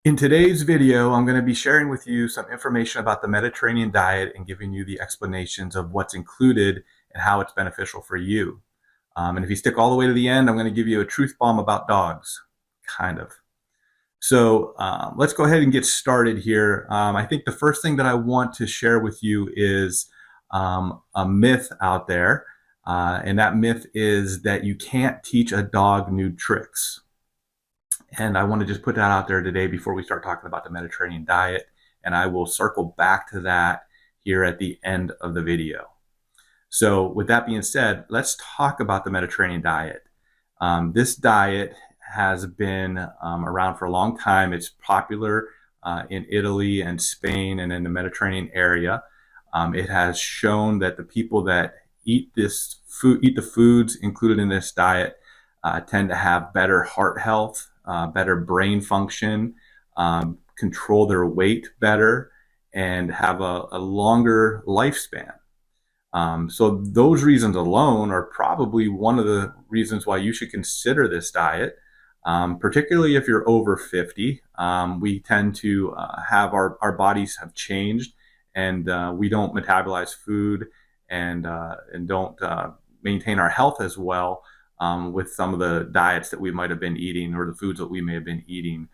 In today's video, I'm going to be sharing with you some information about the Mediterranean diet and giving you the explanations of what's included and how it's beneficial for you. And if you stick all the way to the end, I'm going to give you a truth bomb about dogs, kind of. So let's go ahead and get started here. I think the first thing that I want to share with you is a myth out there. And that myth is that you can't teach a dog new tricks. And I want to just put that out there today before we start talking about the Mediterranean diet. And I will circle back to that here at the end of the video. So with that being said, let's talk about the Mediterranean diet. This diet has been around for a long time. It's popular in Italy and Spain and in the Mediterranean area. It has shown that the people that eat the foods included in this diet tend to have better heart health, better brain function, control their weight better, and have a longer lifespan. So those reasons alone are probably one of the reasons why you should consider this diet, particularly if you're over 50. We tend to have our bodies have changed, and we don't metabolize food and don't maintain our health as well with some of the diets that we might have been eating or the foods that we may have been eating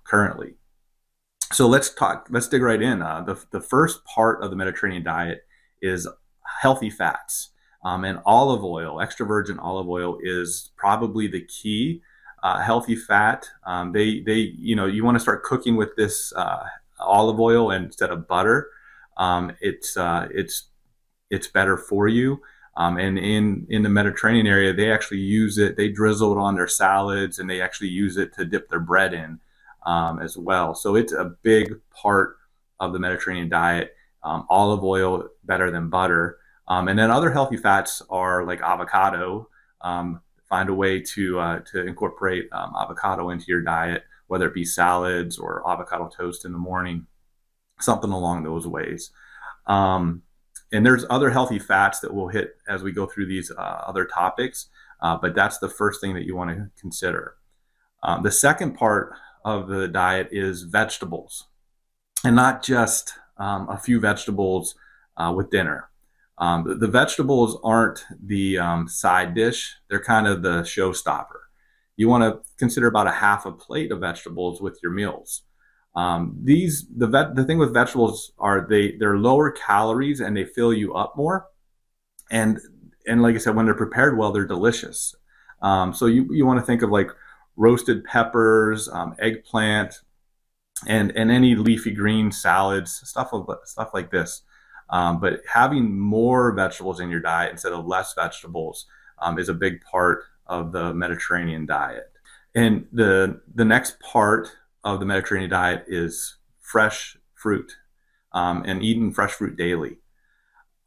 currently. So let's dig right in. The first part of the Mediterranean diet is healthy fats. And olive oil, extra virgin olive oil, is probably the key healthy fat. You want to start cooking with this olive oil instead of butter. It's better for you. And in the Mediterranean area, they actually use it. They drizzle it on their salads, and they actually use it to dip their bread in as well. So it's a big part of the Mediterranean diet. Olive oil better than butter. And then other healthy fats are like avocado. Find a way to incorporate avocado into your diet, whether it be salads or avocado toast in the morning, something along those ways. And there's other healthy fats that we'll hit as we go through these other topics, but that's the first thing that you want to consider. The second part of the diet is vegetables, and not just a few vegetables with dinner. The vegetables aren't the side dish. They're kind of the showstopper. You want to consider about a half a plate of vegetables with your meals. The thing with vegetables are they're lower calories and they fill you up more. And like I said, when they're prepared well, they're delicious. So you want to think of like roasted peppers, eggplant, and any leafy green salads, stuff like this. But having more vegetables in your diet instead of less vegetables is a big part of the Mediterranean diet. And the next part of the Mediterranean diet is fresh fruit and eating fresh fruit daily.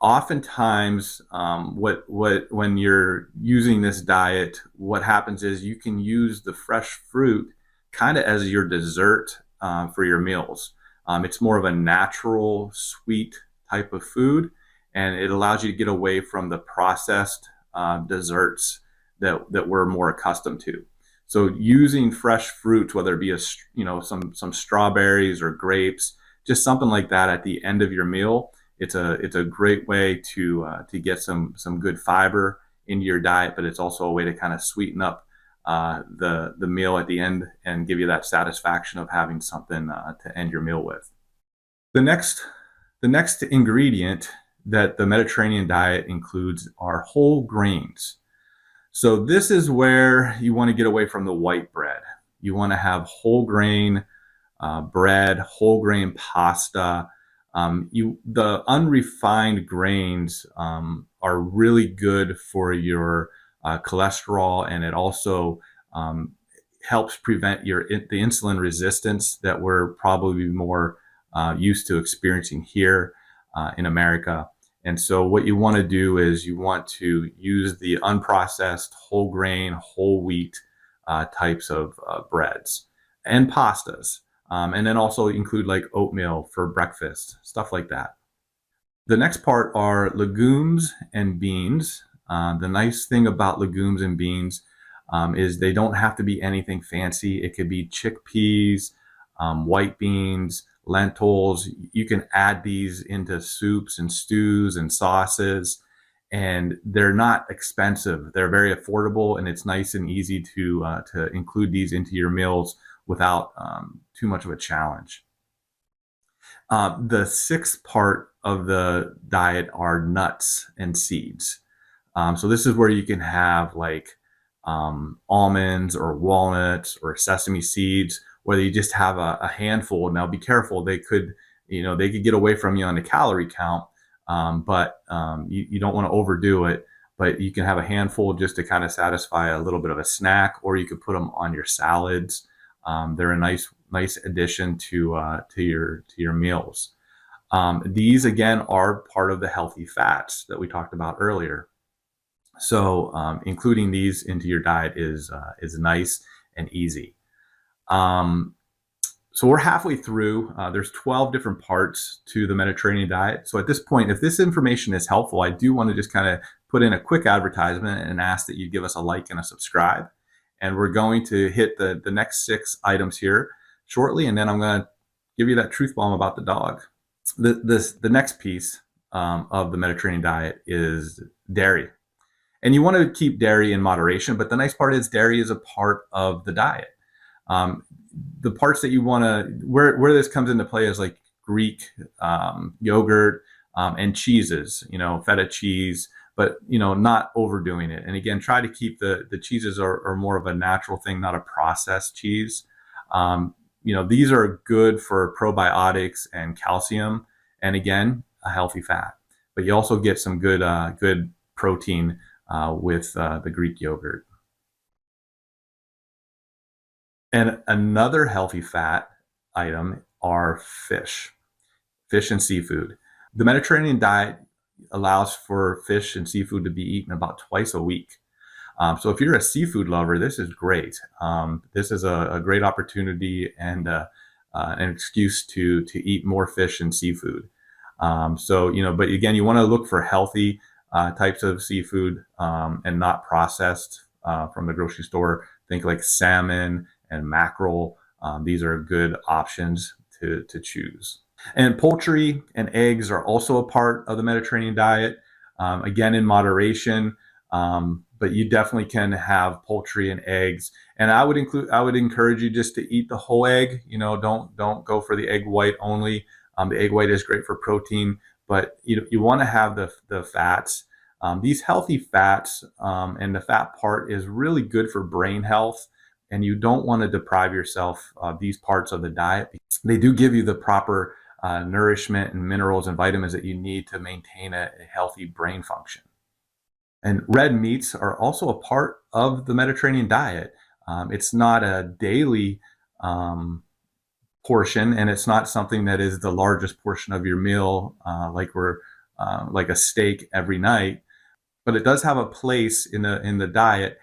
Oftentimes, when you're using this diet, what happens is you can use the fresh fruit kind of as your dessert for your meals. It's more of a natural, sweet type of food, and it allows you to get away from the processed desserts that we're more accustomed to. So using fresh fruits, whether it be some strawberries or grapes, just something like that at the end of your meal, it's a great way to get some good fiber into your diet, but it's also a way to kind of sweeten up the meal at the end and give you that satisfaction of having something to end your meal with. The next ingredient that the Mediterranean diet includes are whole grains. So this is where you want to get away from the white bread. You want to have whole grain bread, whole grain pasta. The unrefined grains are really good for your cholesterol, and it also helps prevent the insulin resistance that we're probably more used to experiencing here in America. And so what you want to do is you want to use the unprocessed whole grain, whole wheat types of breads and pastas. And then also include like oatmeal for breakfast, stuff like that. The next part are legumes and beans. The nice thing about legumes and beans is they don't have to be anything fancy. It could be chickpeas, white beans, lentils. You can add these into soups and stews and sauces, and they're not expensive. They're very affordable, and it's nice and easy to include these into your meals without too much of a challenge. The sixth part of the diet are nuts and seeds. So this is where you can have like almonds or walnuts or sesame seeds, whether you just have a handful. Now be careful, they could get away from you on the calorie count, but you don't want to overdo it. But you can have a handful just to kind of satisfy a little bit of a snack, or you could put them on your salads. They're a nice addition to your meals. These again are part of the healthy fats that we talked about earlier. So including these into your diet is nice and easy. So we're halfway through. There's 12 different parts to the Mediterranean diet. So at this point, if this information is helpful, I do want to just kind of put in a quick advertisement and ask that you give us a like and a subscribe. And we're going to hit the next 6 items here shortly, and then I'm going to give you that truth bomb about the dog. The next piece of the Mediterranean diet is dairy. And you want to keep dairy in moderation, but the nice part is dairy is a part of the diet. The parts that you want to, where this comes into play is like Greek yogurt and cheeses, feta cheese, but not overdoing it. And again, try to keep the cheeses are more of a natural thing, not a processed cheese. These are good for probiotics and calcium, and again, a healthy fat. But you also get some good protein with the Greek yogurt. And another healthy fat item are fish and seafood. The Mediterranean diet allows for fish and seafood to be eaten about twice a week. So if you're a seafood lover, this is great. This is a great opportunity and an excuse to eat more fish and seafood. But again, you want to look for healthy types of seafood and not processed from the grocery store. Think like salmon and mackerel. These are good options to choose. And poultry and eggs are also a part of the Mediterranean diet, again in moderation. But you definitely can have poultry and eggs. And I would encourage you just to eat the whole egg. Don't go for the egg white only. The egg white is great for protein, but you want to have the fats. These healthy fats and the fat part is really good for brain health. And you don't want to deprive yourself of these parts of the diet. They do give you the proper nourishment and minerals and vitamins that you need to maintain a healthy brain function. And red meats are also a part of the Mediterranean diet. It's not a daily portion, and it's not something that is the largest portion of your meal, like a steak every night. But it does have a place in the diet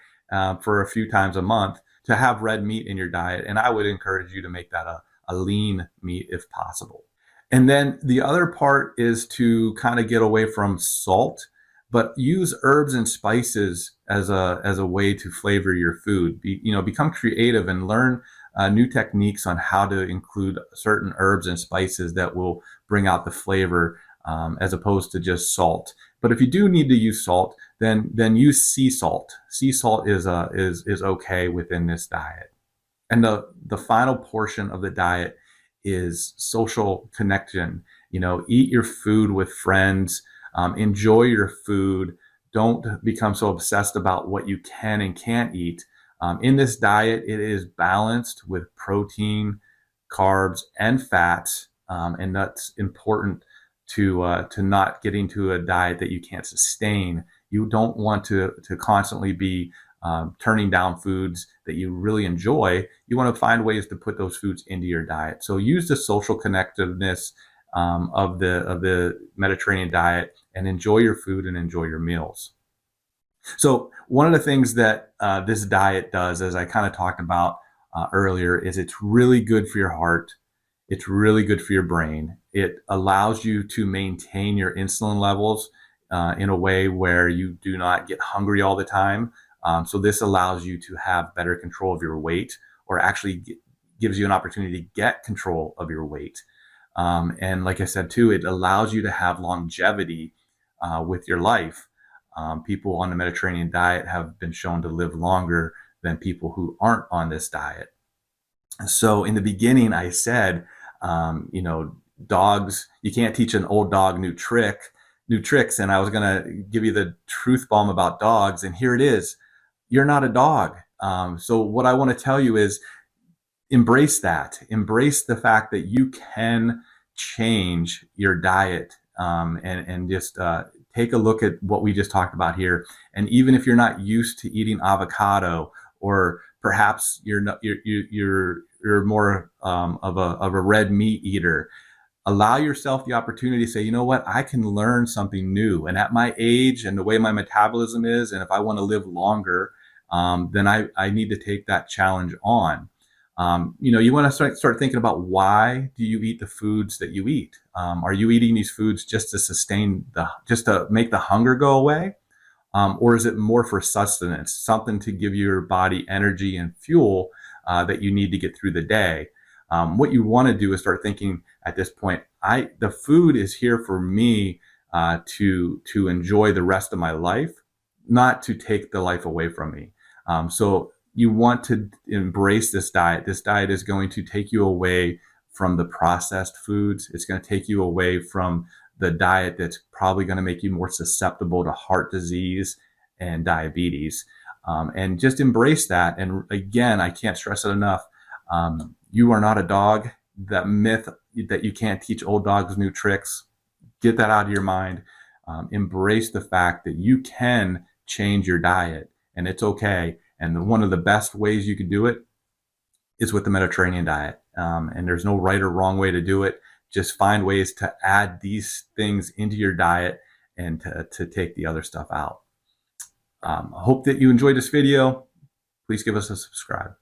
for a few times a month to have red meat in your diet. And I would encourage you to make that a lean meat if possible. And then the other part is to kind of get away from salt, but use herbs and spices as a way to flavor your food. Become creative and learn new techniques on how to include certain herbs and spices that will bring out the flavor as opposed to just salt. But if you do need to use salt, then use sea salt. Sea salt is okay within this diet. And the final portion of the diet is social connection. Eat your food with friends. Enjoy your food. Don't become so obsessed about what you can and can't eat. In this diet, it is balanced with protein, carbs, and fats, and that's important to not get into a diet that you can't sustain. You don't want to constantly be turning down foods that you really enjoy. You want to find ways to put those foods into your diet. So use the social connectiveness of the Mediterranean diet and enjoy your food and enjoy your meals. So one of the things that this diet does, as I kind of talked about earlier, is it's really good for your heart. It's really good for your brain. It allows you to maintain your insulin levels in a way where you do not get hungry all the time. So this allows you to have better control of your weight, or actually gives you an opportunity to get control of your weight. And like I said, too, it allows you to have longevity with your life. People on the Mediterranean diet have been shown to live longer than people who aren't on this diet. So in the beginning, I said, dogs, you can't teach an old dog new tricks. And I was going to give you the truth bomb about dogs. And here it is. You're not a dog. So what I want to tell you is embrace that. Embrace the fact that you can change your diet, and just take a look at what we just talked about here. And even if you're not used to eating avocado, or perhaps you're more of a red meat eater, allow yourself the opportunity to say, you know what, I can learn something new. And at my age and the way my metabolism is, and if I want to live longer, then I need to take that challenge on. You want to start thinking about, why do you eat the foods that you eat? Are you eating these foods just to make the hunger go away? Or is it more for sustenance, something to give your body energy and fuel that you need to get through the day? What you want to do is start thinking at this point, the food is here for me to enjoy the rest of my life, not to take the life away from me. So you want to embrace this diet. This diet is going to take you away from the processed foods. It's going to take you away from the diet that's probably going to make you more susceptible to heart disease and diabetes. And just embrace that. And again, I can't stress it enough. You are not a dog. That myth that you can't teach old dogs new tricks, get that out of your mind. Embrace the fact that you can change your diet, and it's okay. And one of the best ways you can do it is with the Mediterranean diet. And there's no right or wrong way to do it. Just find ways to add these things into your diet and to take the other stuff out. I hope that you enjoyed this video. Please give us a subscribe.